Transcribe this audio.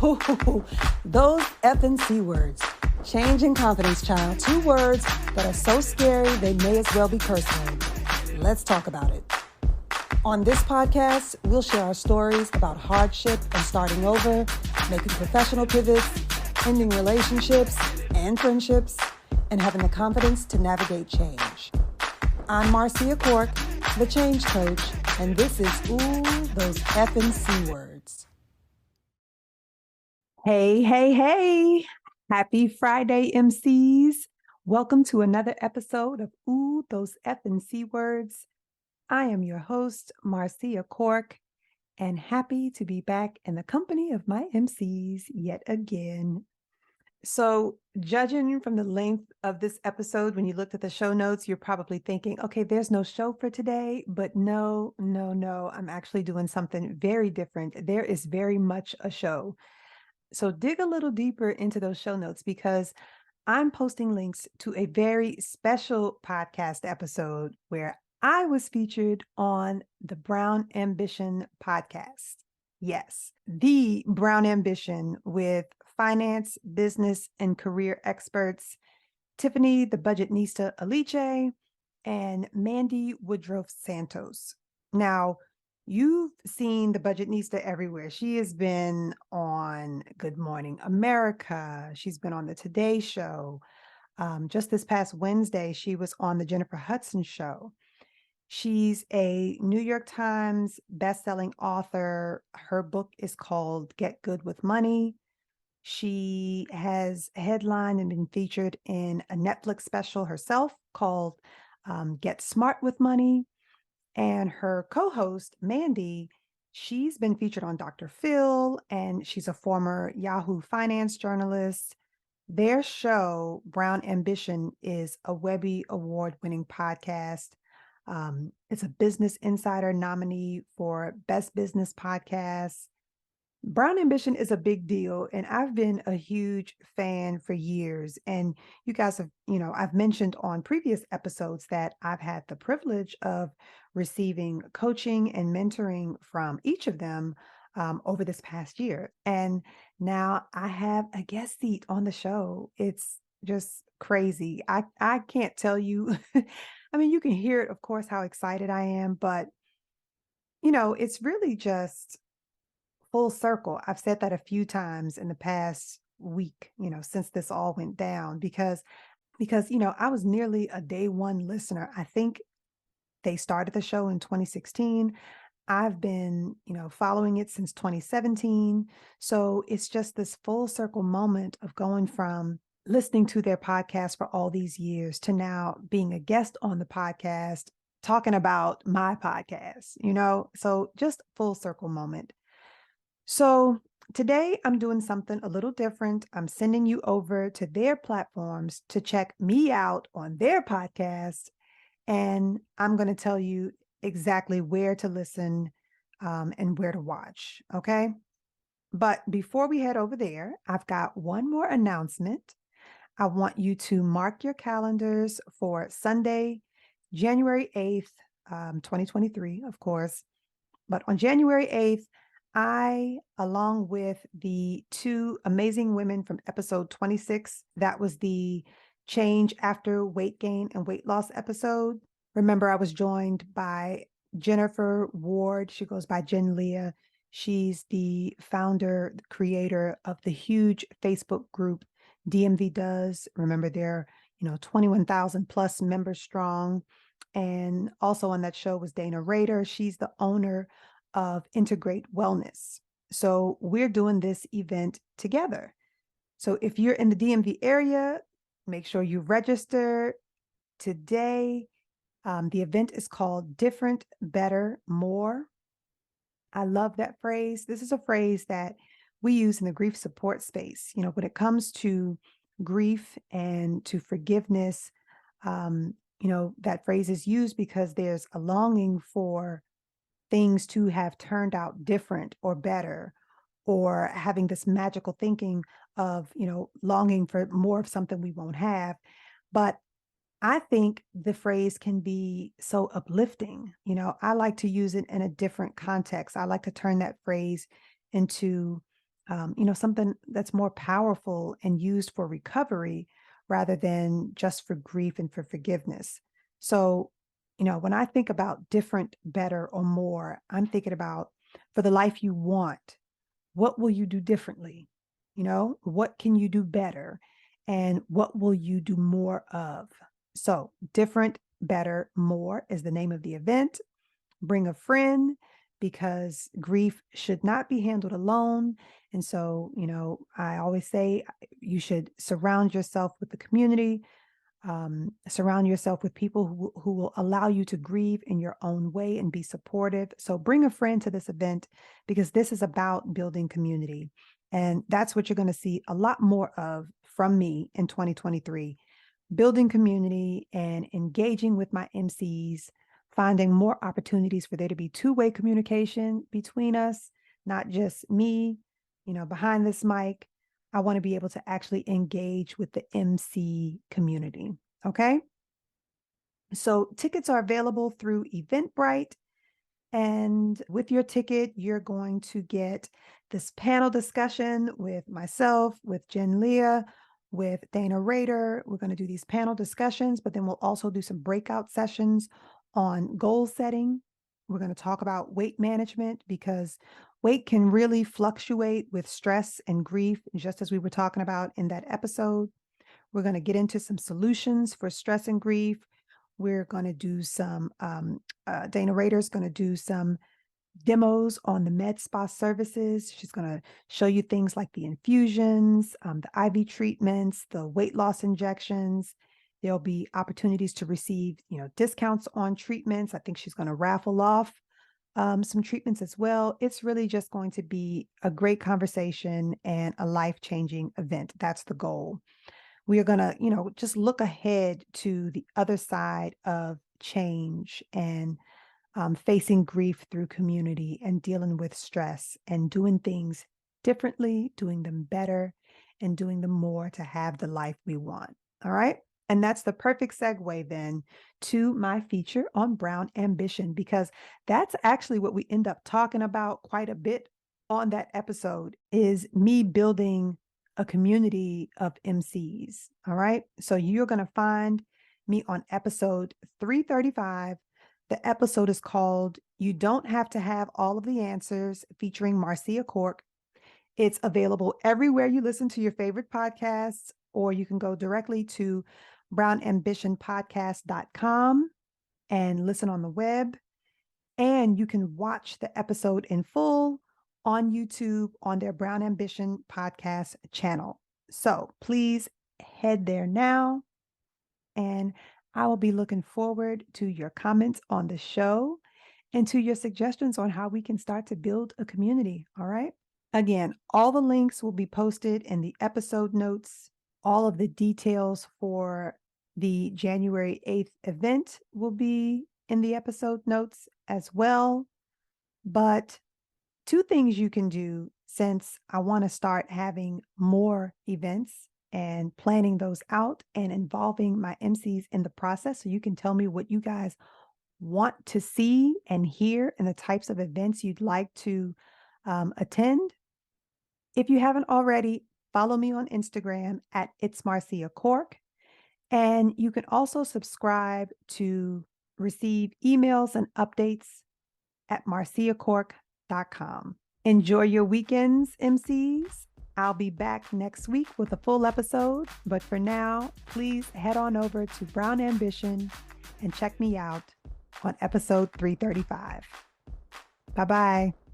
Ooh, those F and C words. Change and confidence, child. 2 words that are so scary they may as well be curse words. Let's talk about it. On this podcast, we'll share our stories about hardship and starting over, making professional pivots, ending relationships and friendships, and having the confidence to navigate change. I'm Marcia Cork, the change coach, and this is Ooh, those F and C words. Hey. Happy Friday, MCs. Welcome to another episode of Ooh, those F and C words. I am your host, Marcia Cork, and happy to be back in the company of my MCs yet again. So, judging from the length of this episode, when you looked at the show notes, you're probably thinking, okay, there's no show for today, but no. I'm actually doing something very different. There is very much a show. So dig a little deeper into those show notes because I'm posting links to a very special podcast episode where I was featured on the Brown Ambition podcast. Yes, the Brown Ambition with finance, business, and career experts, Tiffany the Budgetnista Aliche, and Mandy Woodruff Santos. Now, you've seen the Budgetnista everywhere. She has been on Good Morning America. She's been on the Today Show. Just this past Wednesday, she was on the Jennifer Hudson Show. She's a New York Times bestselling author. Her book is called Get Good with Money. She has headlined and been featured in a Netflix special herself called Get Smart with Money. And her co-host, Mandy, she's been featured on Dr. Phil, and she's a former Yahoo Finance journalist. Their show, Brown Ambition, is a Webby Award-winning podcast. It's a Business Insider nominee for Best Business Podcast. Brown Ambition is a big deal, and I've been a huge fan for years. And you guys have, I've mentioned on previous episodes that I've had the privilege of receiving coaching and mentoring from each of them over this past year. And now I have a guest seat on the show. It's just crazy. I can't tell you. I mean, you can hear it, of course, how excited I am, but it's really just full circle. I've said that a few times in the past week, since this all went down because I was nearly a day one listener. I think they started the show in 2016. I've been, following it since 2017. So it's just this full circle moment of going from listening to their podcast for all these years to now being a guest on the podcast, talking about my podcast, so just full circle moment. So today I'm doing something a little different. I'm sending you over to their platforms to check me out on their podcast. And I'm going to tell you exactly where to listen and where to watch. Okay. But before we head over there, I've got one more announcement. I want you to mark your calendars for Sunday, January 8th, 2023, of course. But on January 8th, I, along with the 2 amazing women from episode 26, that was the change after weight gain and weight loss episode. Remember, I was joined by Jennifer Ward. She goes by Jen Leah. She's the founder, the creator of the huge Facebook group DMV Does. Remember, they're 21,000 plus members strong. And also on that show was Dana Rader. She's the owner of Integrate Wellness. So we're doing this event together. So if you're in the DMV area, make sure you register today. The event is called Different, Better, More. I love that phrase. This is a phrase that we use in the grief support space. When it comes to grief and to forgiveness, that phrase is used because there's a longing for things to have turned out different or better, or having this magical thinking of, longing for more of something we won't have. But I think the phrase can be so uplifting. I like to use it in a different context. I like to turn that phrase into something that's more powerful and used for recovery rather than just for grief and for forgiveness. So, when I think about different, better, or more, I'm thinking about for the life you want, what will you do differently? What can you do better? And what will you do more of? So, different, better, more is the name of the event. Bring a friend because grief should not be handled alone. And so, I always say you should surround yourself with the community, surround yourself with people who will allow you to grieve in your own way and be supportive. So bring a friend to this event because this is about building community. And that's what you're going to see a lot more of from me in 2023, building community and engaging with my MCs, finding more opportunities for there to be two-way communication between us, not just me, behind this mic. I want to be able to actually engage with the MC community. Okay. So tickets are available through Eventbrite. And with your ticket, you're going to get this panel discussion with myself, with Jen Leah, with Dana Rader. We're going to do these panel discussions, but then we'll also do some breakout sessions on goal setting. We're going to talk about weight management because weight can really fluctuate with stress and grief, just as we were talking about in that episode. We're going to get into some solutions for stress and grief. We're going to do some, Dana Rader is going to do some demos on the med spa services. She's going to show you things like the infusions, the IV treatments, the weight loss injections. There'll be opportunities to receive, discounts on treatments. I think she's going to raffle off some treatments as well. It's really just going to be a great conversation and a life-changing event. That's the goal. We are going to, just look ahead to the other side of change and facing grief through community and dealing with stress and doing things differently, doing them better, and doing them more to have the life we want. All right. And that's the perfect segue then to my feature on Brown Ambition, because that's actually what we end up talking about quite a bit on that episode is me building a community of MCs. All right. So you're going to find me on episode 335. The episode is called You Don't Have to Have All of the Answers, featuring Marcia Cork. It's available everywhere you listen to your favorite podcasts, or you can go directly to brownambitionpodcast.com and listen on the web. And you can watch the episode in full on YouTube on their Brown Ambition podcast channel. So please head there now. And I will be looking forward to your comments on the show and to your suggestions on how we can start to build a community. All right. Again, all the links will be posted in the episode notes. All of the details for the January 8th event will be in the episode notes as well. But two things you can do, since I want to start having more events and planning those out and involving my MCs in the process, so you can tell me what you guys want to see and hear and the types of events you'd like to attend. If you haven't already, follow me on Instagram at It's Marcia Cork. And you can also subscribe to receive emails and updates at marciacork.com. Enjoy your weekends, MCs. I'll be back next week with a full episode. But for now, please head on over to Brown Ambition and check me out on episode 335. Bye-bye.